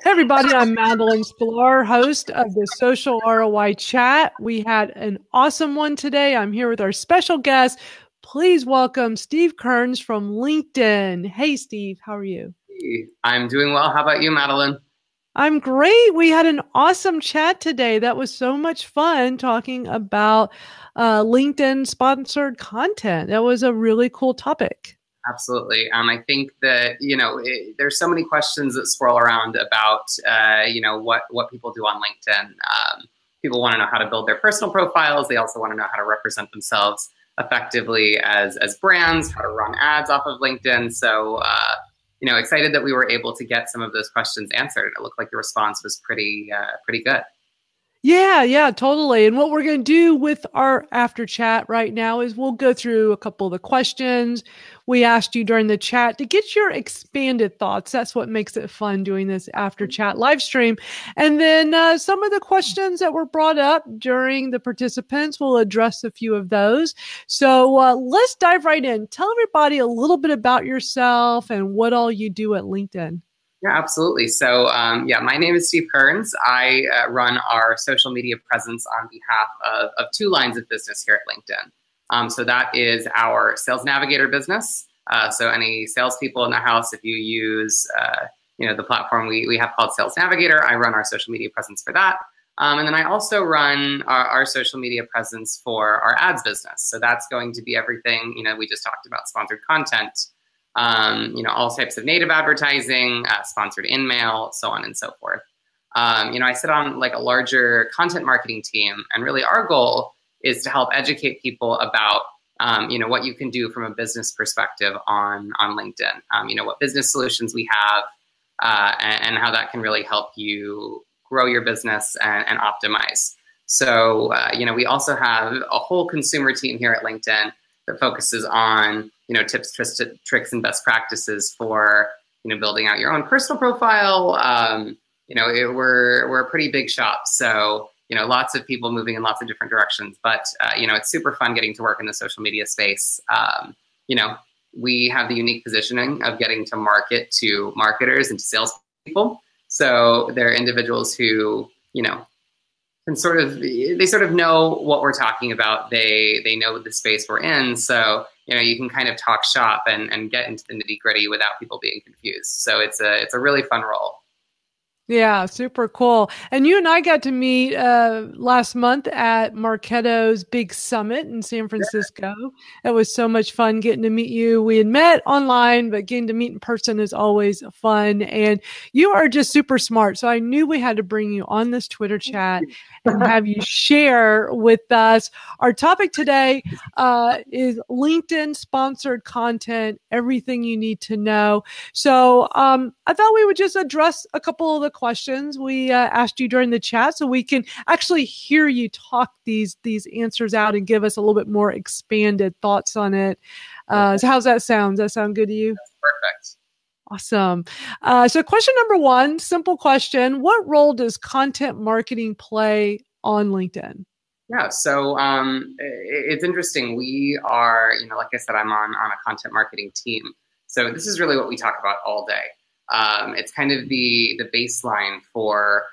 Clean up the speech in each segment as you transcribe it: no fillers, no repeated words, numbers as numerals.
Hey everybody, I'm Madalyn Sklar, host of the Social ROI Chat. We had an awesome one today. I'm here with our special guest. Please welcome Steve Kearns from LinkedIn. Hey Steve, how are you? I'm doing well. How about you, Madalyn? I'm great. We had an awesome chat today. That was so much fun talking about LinkedIn sponsored content. That was a really cool topic. Absolutely. I think that, there's so many questions that swirl around about, what people do on LinkedIn. People want to know how to build their personal profiles. They also want to know how to represent themselves effectively as brands, how to run ads off of LinkedIn. So, excited that we were able to get some of those questions answered. It looked like the response was pretty good. Yeah, totally. And what we're going to do with our after chat right now is we'll go through a couple of the questions we asked you during the chat to get your expanded thoughts. That's what makes it fun doing this after chat live stream. And then some of the questions that were brought up during the participants, we'll address a few of those. So let's dive right in. Tell everybody a little bit about yourself and what all you do at LinkedIn. Yeah, absolutely. So, my name is Steve Kearns. I run our social media presence on behalf of two lines of business here at LinkedIn. So that is our Sales Navigator business. So any salespeople in the house, if you use, the platform we have called Sales Navigator, I run our social media presence for that. And then I also run our social media presence for our ads business. So that's going to be everything, we just talked about sponsored content, all types of native advertising, sponsored in-mail, so on and so forth. I sit on like a larger content marketing team, and really our goal is to help educate people about, what you can do from a business perspective on LinkedIn, what business solutions we have, and how that can really help you grow your business and optimize. So, we also have a whole consumer team here at LinkedIn that focuses on tips, tricks, and best practices for building out your own personal profile. We're a pretty big shop, so lots of people moving in lots of different directions. But it's super fun getting to work in the social media space. We have the unique positioning of getting to market to marketers and to salespeople. So they're individuals who can sort of know what we're talking about. They know the space we're in. So, you can kind of talk shop and get into the nitty gritty without people being confused. So it's a really fun role. Yeah, super cool. And you and I got to meet last month at Marketo's big summit in San Francisco. It was so much fun getting to meet you. We had met online, but getting to meet in person is always fun. And you are just super smart. So I knew we had to bring you on this Twitter chat and have you share with us. Our topic today is LinkedIn sponsored content, everything you need to know. So I thought we would just address a couple of the questions we asked you during the chat so we can actually hear you talk these answers out and give us a little bit more expanded thoughts on it. So how's that sound? Does that sound good to you? That's perfect. Awesome. So question number one, simple question. What role does content marketing play on LinkedIn? Yeah, so it's interesting. We are, like I said, I'm on a content marketing team. So this is really what we talk about all day. It's kind of the baseline for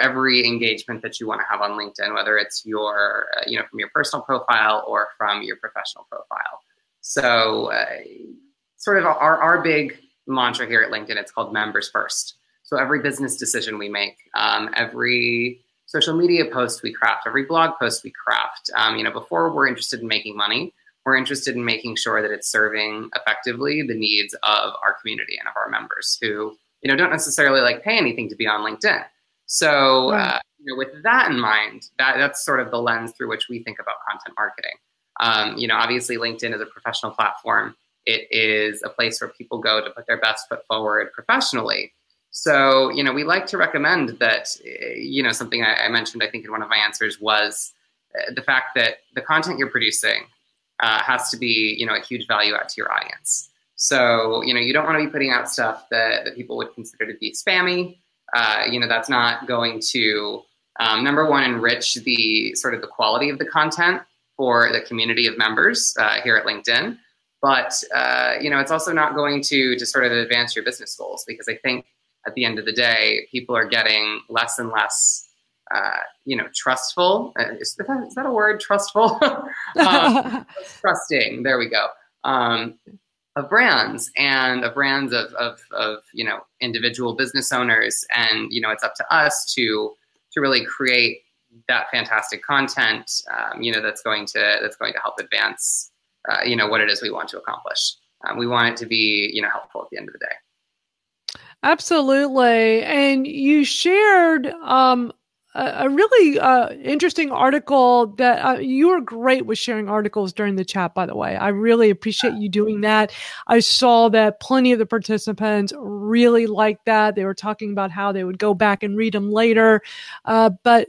every engagement that you want to have on LinkedIn, whether it's your, from your personal profile or from your professional profile. So sort of our big mantra here at LinkedIn, it's called members first. So every business decision we make, every social media post we craft, every blog post we craft, before we're interested in making money, we're interested in making sure that it's serving effectively the needs of our community and of our members who, don't necessarily pay anything to be on LinkedIn. So, with that in mind, that's sort of the lens through which we think about content marketing. Obviously LinkedIn is a professional platform. It is a place where people go to put their best foot forward professionally. So, we like to recommend that, something I mentioned, I think in one of my answers was the fact that the content you're producing has to be, a huge value add to your audience. So, you don't want to be putting out stuff that people would consider to be spammy. That's not going to, number one, enrich the sort of the quality of the content for the community of members here at LinkedIn. But, it's also not going to just sort of advance your business goals, because I think at the end of the day, people are getting less and less, trustful. Is that a word? Trustful? Trusting. There we go. Of brands and of brands of individual business owners, and it's up to us to really create that fantastic content, that's going to help advance, what it is we want to accomplish. We want it to be, helpful at the end of the day. Absolutely. And you shared a really interesting article that you were great with sharing articles during the chat, by the way. I really appreciate you doing that. I saw that plenty of the participants really liked that. They were talking about how they would go back and read them later. But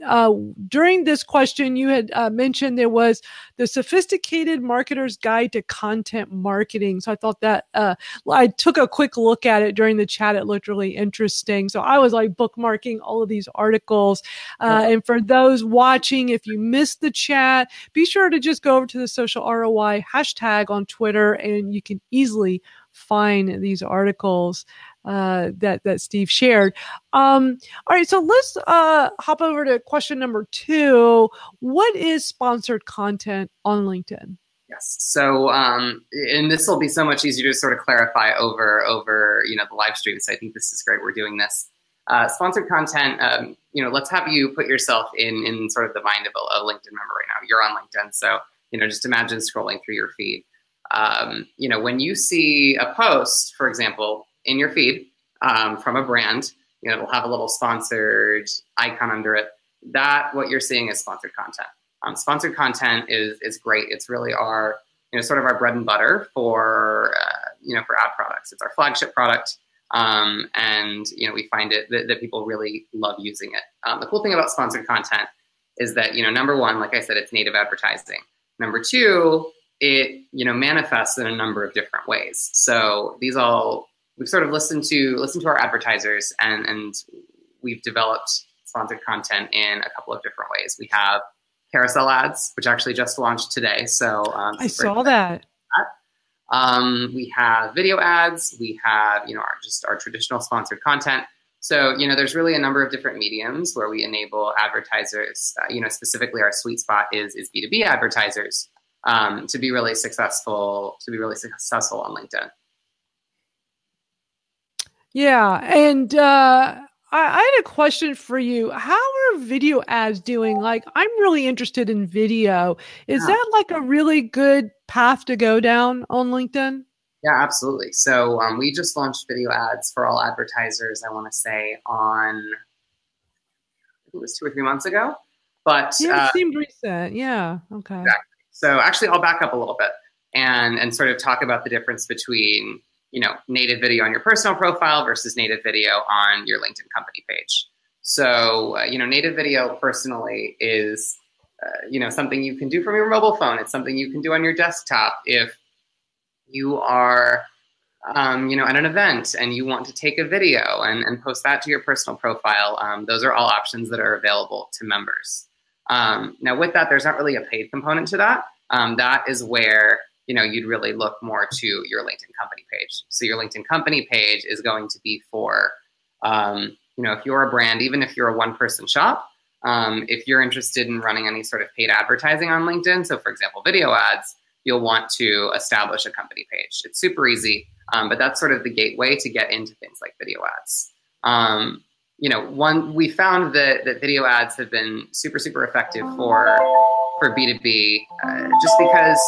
during this question, you had mentioned there was the Sophisticated Marketer's Guide to Content Marketing. So I thought that I took a quick look at it during the chat. It looked really interesting. So I was like bookmarking all of these articles. And for those watching, if you missed the chat, be sure to just go over to the Social ROI hashtag on Twitter, and you can easily find these articles that Steve shared. All right, so let's hop over to question number 2. What is sponsored content on LinkedIn? Yes. So, and this will be so much easier to sort of clarify over the live stream. So I think this is great. We're doing this. Sponsored content, let's have you put yourself in sort of the mind of a LinkedIn member right now. You're on LinkedIn. So, just imagine scrolling through your feed. When you see a post, for example, in your feed from a brand, it'll have a little sponsored icon under it. What you're seeing is sponsored content. Sponsored content is great. It's really our, sort of our bread and butter for ad products. It's our flagship product. And we find it that people really love using it. The cool thing about sponsored content is that, number one, like I said, it's native advertising. Number two, it, manifests in a number of different ways. So we've sort of listened to our advertisers, and we've developed sponsored content in a couple of different ways. We have carousel ads, which actually just launched today. So I saw that. We have video ads. We have, our traditional sponsored content. So, there's really a number of different mediums where we enable advertisers, specifically our sweet spot is B2B advertisers, to be really successful on LinkedIn. Yeah. And I had a question for you. How are video ads doing? Like, I'm really interested in video. Is that like a really good path to go down on LinkedIn? Yeah, absolutely. So we just launched video ads for all advertisers, I want to say it was 2 or 3 months ago. But yeah, it seemed recent. Yeah. Okay. Exactly. So actually, I'll back up a little bit and sort of talk about the difference between native video on your personal profile versus native video on your LinkedIn company page. So, native video personally is, something you can do from your mobile phone. It's something you can do on your desktop. If you are, at an event and you want to take a video and post that to your personal profile, those are all options that are available to members. Now with that, there's not really a paid component to that. That is where you'd really look more to your LinkedIn company page. So your LinkedIn company page is going to be for, if you're a brand, even if you're a one-person shop, if you're interested in running any sort of paid advertising on LinkedIn, so for example, video ads, you'll want to establish a company page. It's super easy, but that's sort of the gateway to get into things like video ads. We found that video ads have been super, super effective for B2B, just because,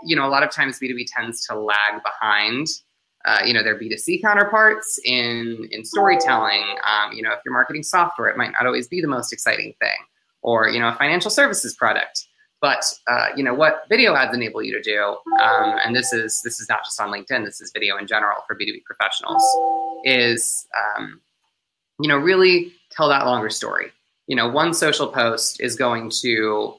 a lot of times B2B tends to lag behind, their B2C counterparts in storytelling. If you're marketing software, it might not always be the most exciting thing, or, a financial services product. But, what video ads enable you to do, and this is not just on LinkedIn, this is video in general for B2B professionals, is, really tell that longer story. One social post is going to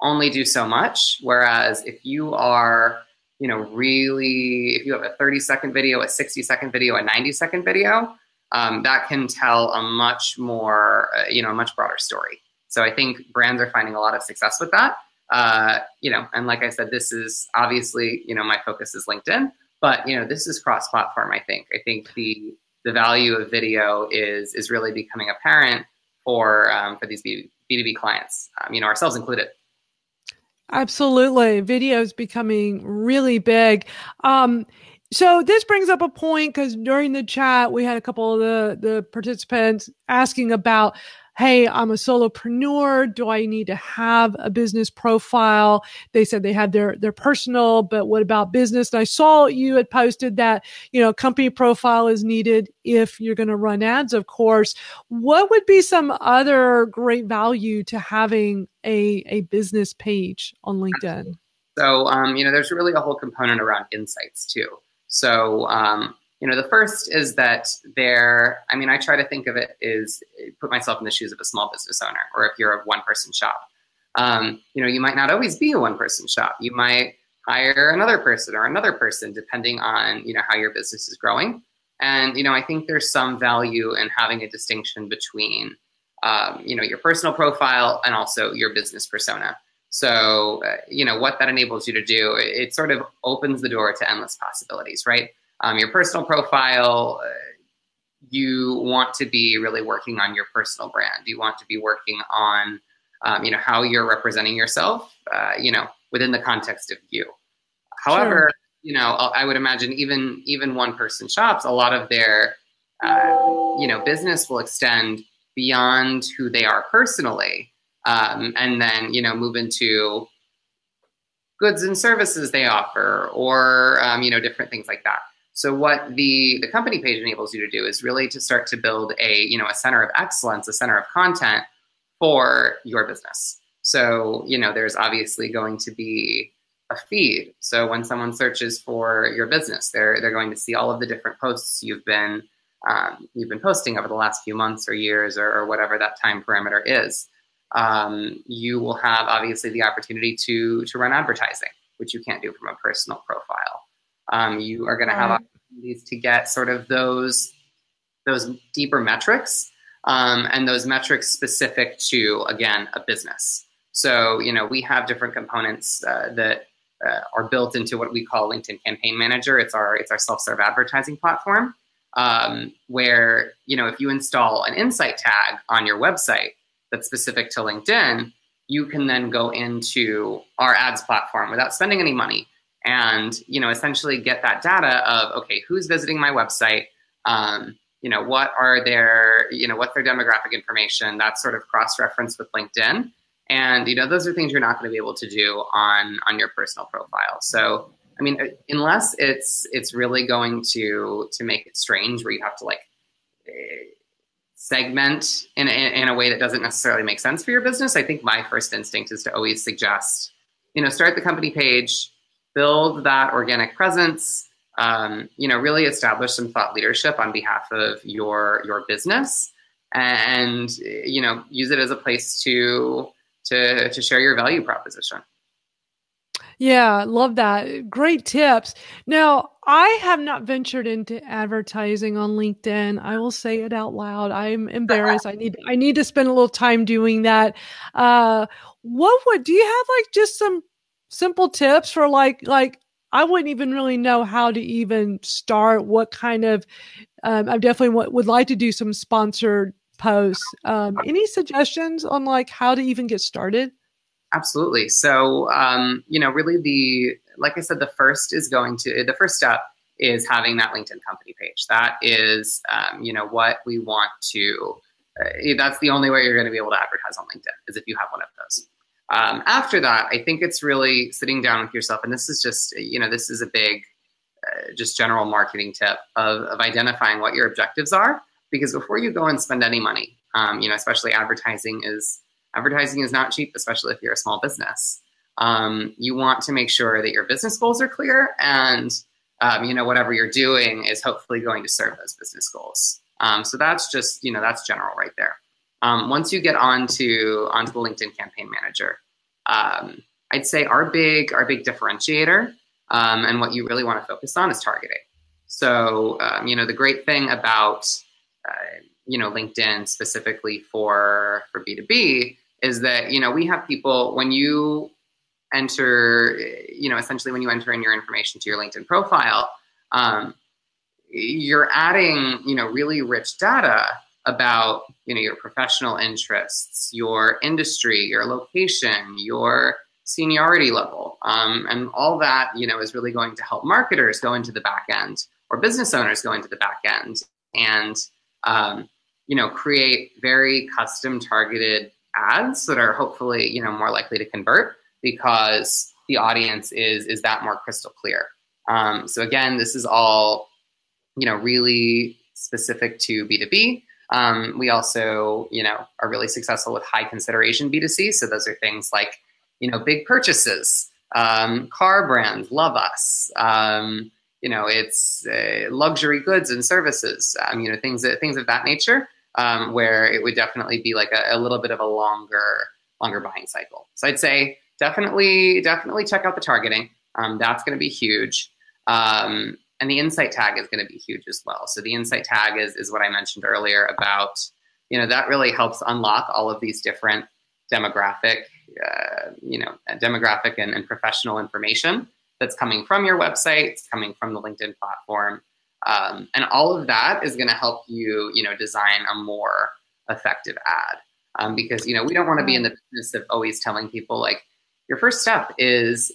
only do so much, whereas if you are, if you have a 30-second video, a 60-second video, a 90-second video, that can tell a much more, a much broader story. So I think brands are finding a lot of success with that. And like I said, this is obviously, my focus is LinkedIn, but, this is cross-platform, I think. I think the the value of video is really becoming apparent for these B2B clients, ourselves included. Absolutely. Video is becoming really big. So this brings up a point because during the chat, we had a couple of the participants asking about, hey, I'm a solopreneur. Do I need to have a business profile? They said they had their personal, but what about business? And I saw you had posted that, company profile is needed if you're going to run ads, of course. What would be some other great value to having a business page on LinkedIn? So, there's really a whole component around insights too. So, the first is that I try to think of it as put myself in the shoes of a small business owner, or if you're a one-person shop. You might not always be a one-person shop. You might hire another person depending on, how your business is growing. And, I think there's some value in having a distinction between, your personal profile and also your business persona. So, what that enables you to do, it sort of opens the door to endless possibilities, right? Your personal profile, you want to be really working on your personal brand. You want to be working on, how you're representing yourself, within the context of you. However, sure. I would imagine even one-person shops, a lot of their, business will extend beyond who they are personally. And then, move into goods and services they offer, or, different things like that. So what the company page enables you to do is really to start to build a center of excellence, a center of content for your business. So, there's obviously going to be a feed. So when someone searches for your business, they're going to see all of the different posts you've been posting over the last few months or years, or whatever that time parameter is. You will have obviously the opportunity to run advertising, which you can't do from a personal profile. You are going to have opportunities to get sort of those deeper metrics, and those metrics specific to, again, a business. So, we have different components that are built into what we call LinkedIn Campaign Manager. It's our self-serve advertising platform, where, if you install an insight tag on your website that's specific to LinkedIn, you can then go into our ads platform without spending any money and, essentially get that data of, okay, who's visiting my website? What are their, what's their demographic information? That's sort of cross-referenced with LinkedIn. And, those are things you're not going to be able to do on your personal profile. So, unless it's really going to make it strange where you have to segment in a way that doesn't necessarily make sense for your business, I think my first instinct is to always suggest, start the company page, build that organic presence, really establish some thought leadership on behalf of your business, and, use it as a place to share your value proposition. Yeah, love that. Great tips. Now, I have not ventured into advertising on LinkedIn. I will say it out loud. I'm embarrassed. I need to spend a little time doing that. Do you have just some simple tips for I wouldn't even really know how to even start. What kind of, I definitely would like to do some sponsored posts. Any suggestions on how to even get started? Absolutely. So, really like I said, the first step is having that LinkedIn company page. That is, what we want to, that's the only way you're going to be able to advertise on LinkedIn, is if you have one of those. After that, I think it's really sitting down with yourself. And this is just, this is a big, just general marketing tip of identifying what your objectives are, because before you go and spend any money, especially advertising is not cheap, especially if you're a small business. You want to make sure that your business goals are clear, and whatever you're doing is hopefully going to serve those business goals. So that's just that's general right there. Once you get onto the LinkedIn Campaign Manager, I'd say our big differentiator, and what you really want to focus on, is targeting. So the great thing about LinkedIn specifically for B2B is that, we have people, when you enter, essentially when you enter in your information to your LinkedIn profile, you're adding, really rich data about, your professional interests, your industry, your location, your seniority level. And all that, is really going to help marketers go into the back end, or business owners go into the back end, and, create very custom targeted ads that are hopefully, more likely to convert because the audience is that more crystal clear. So again, this is all, really specific to B2B. We also, are really successful with high consideration B2C. So those are things like, big purchases, car brands love us. It's luxury goods and services, things of that nature, where it would definitely be like a little bit of a longer buying cycle. So I'd say definitely check out the targeting. That's going to be huge. And the insight tag is going to be huge as well. So the insight tag is what I mentioned earlier about, that really helps unlock all of these different demographic and professional information that's coming from your website, it's coming from the LinkedIn platform. And all of that is going to help you, design a more effective ad. Because, we don't want to be in the business of always telling people like, your first step is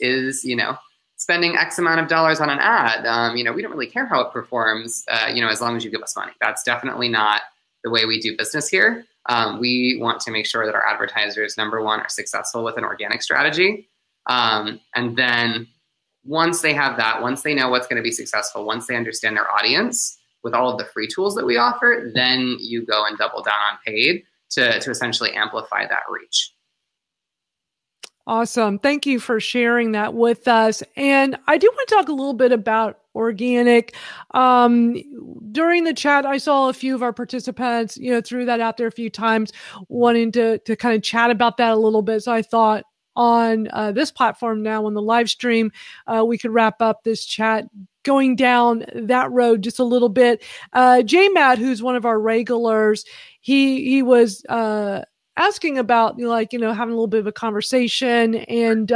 spending X amount of dollars on an ad. We don't really care how it performs, as long as you give us money. That's definitely not the way we do business here. We want to make sure that our advertisers, number one, are successful with an organic strategy. And then once they have that, once they know what's going to be successful, once they understand their audience with all of the free tools that we offer, then you go and double down on paid to essentially amplify that reach. Awesome. Thank you for sharing that with us. And I do want to talk a little bit about organic. During the chat, I saw a few of our participants, threw that out there a few times, wanting to kind of chat about that a little bit. So I thought on this platform now on the live stream, we could wrap up this chat going down that road just a little bit. J-Matt, who's one of our regulars, he was asking about, having a little bit of a conversation and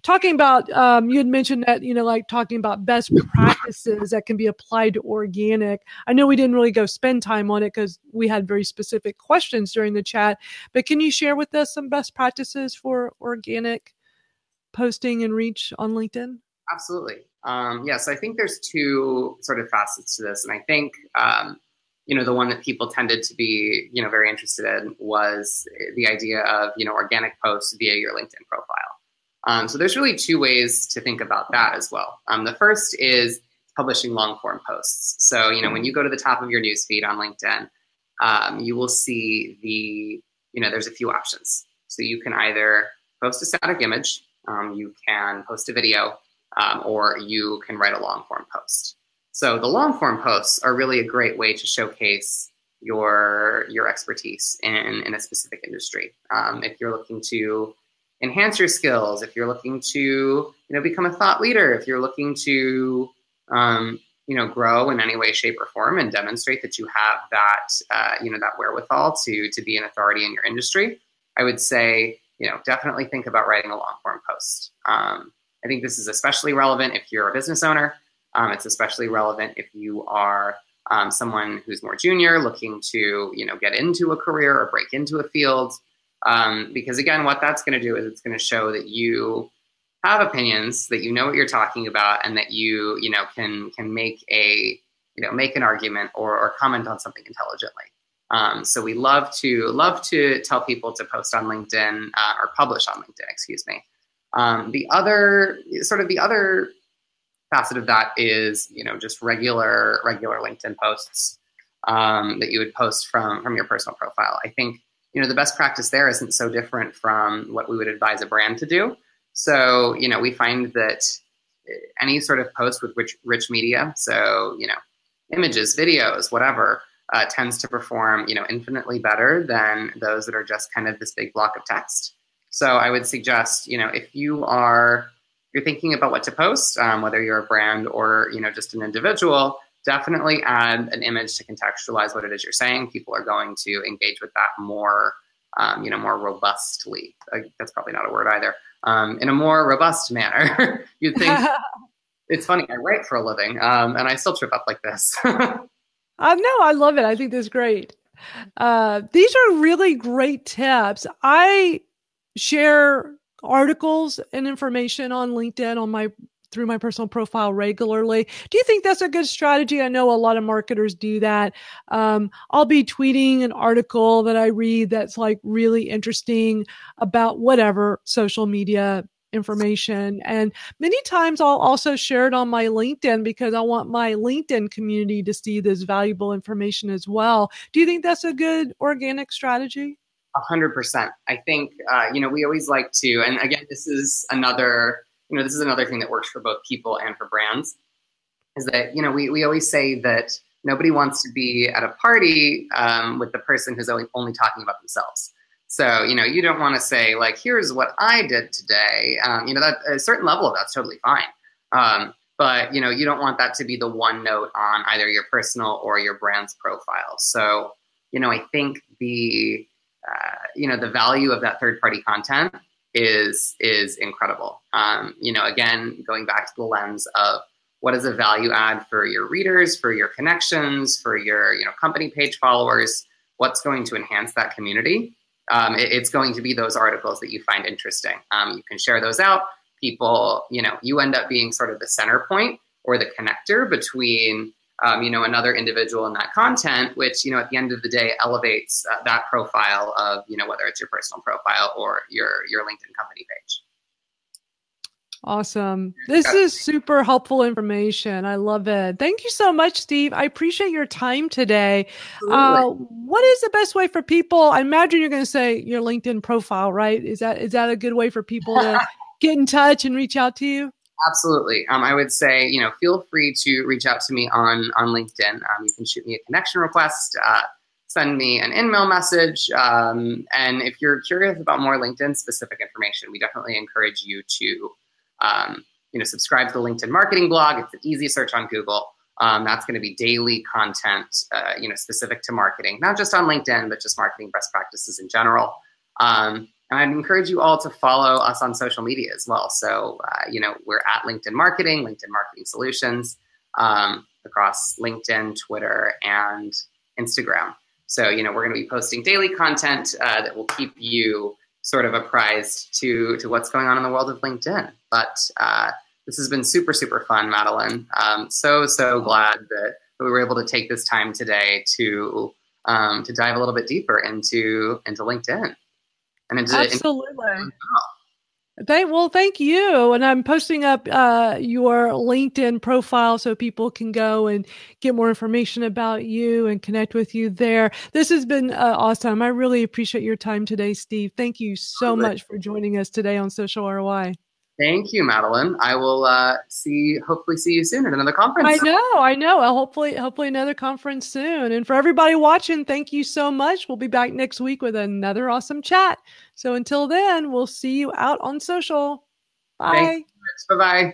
talking about, you had mentioned that, talking about best practices that can be applied to organic. I know we didn't really go spend time on it because we had very specific questions during the chat, but can you share with us some best practices for organic posting and reach on LinkedIn? Absolutely. So I think there's two sort of facets to this. And I think, the one that people tended to be, very interested in was the idea of, organic posts via your LinkedIn profile. So there's really two ways to think about that as well. The first is publishing long form posts. So, when you go to the top of your newsfeed on LinkedIn, you will see there's a few options. So you can either post a static image, you can post a video, or you can write a long form post. So the long form posts are really a great way to showcase your expertise in a specific industry. If you're looking to enhance your skills, if you're looking to become a thought leader, if you're looking to grow in any way, shape, or form, and demonstrate that you have that that wherewithal to be an authority in your industry, I would say definitely think about writing a long form post. I think this is especially relevant if you're a business owner. It's especially relevant if you are someone who's more junior, looking to get into a career or break into a field. Because again, what that's going to do is it's going to show that you have opinions, that you know what you're talking about, and that you can make make an argument or comment on something intelligently. So we love to tell people to post on LinkedIn or publish on LinkedIn. Excuse me. The other facet of that is, just regular LinkedIn posts that you would post from your personal profile. I think, the best practice there isn't so different from what we would advise a brand to do. So, we find that any sort of post with rich media, so, images, videos, whatever, tends to perform, infinitely better than those that are just kind of this big block of text. So I would suggest, if you're thinking about what to post, whether you're a brand or, just an individual, definitely add an image to contextualize what it is you're saying. People are going to engage with that more, more robustly. That's probably not a word either. In a more robust manner, you'd think It's funny. I write for a living, and I still trip up like this. No, I love it. I think that's great. These are really great tips. I share articles and information on LinkedIn on my through my personal profile regularly. Do you think that's a good strategy? I know a lot of marketers do that. I'll be tweeting an article that I read that's like really interesting about whatever social media information. And many times I'll also share it on my LinkedIn because I want my LinkedIn community to see this valuable information as well. Do you think that's a good organic strategy? 100%. I think we always like to, and again, this is another thing that works for both people and for brands, is that we always say that nobody wants to be at a party with the person who's only talking about themselves. So you don't want to say like, here's what I did today. That a certain level of that's totally fine. But you don't want that to be the one note on either your personal or your brand's profile. So I think the value of that third party content is incredible. Again, going back to the lens of what is a value add for your readers, for your connections, for your company page followers, what's going to enhance that community? It's going to be those articles that you find interesting. You can share those out. People, you end up being sort of the center point or the connector between another individual in that content, which, at the end of the day, elevates that profile of, whether it's your personal profile or your LinkedIn company page. Awesome. This is super helpful information. I love it. Thank you so much, Steve. I appreciate your time today. What is the best way for people? I imagine you're going to say your LinkedIn profile, right? Is that a good way for people to get in touch and reach out to you? Absolutely. I would say, feel free to reach out to me on LinkedIn. You can shoot me a connection request, send me an email message. And if you're curious about more LinkedIn specific information, we definitely encourage you to, subscribe to the LinkedIn marketing blog. It's an easy search on Google. That's going to be daily content, specific to marketing, not just on LinkedIn, but just marketing best practices in general. And I'd encourage you all to follow us on social media as well. So, we're at LinkedIn Marketing Solutions, across LinkedIn, Twitter, and Instagram. So, we're going to be posting daily content that will keep you sort of apprised to what's going on in the world of LinkedIn. But this has been super, super fun, Madalyn. So glad that we were able to take this time today to dive a little bit deeper into LinkedIn. Absolutely. Thank you. And I'm posting up your LinkedIn profile so people can go and get more information about you and connect with you there. This has been awesome. I really appreciate your time today, Steve. Thank you so much for joining us today on Social ROI. Thank you, Madalyn. I will hopefully see you soon at another conference. I know. Hopefully another conference soon. And for everybody watching, thank you so much. We'll be back next week with another awesome chat. So until then, we'll see you out on social. Bye. Thanks. Bye-bye.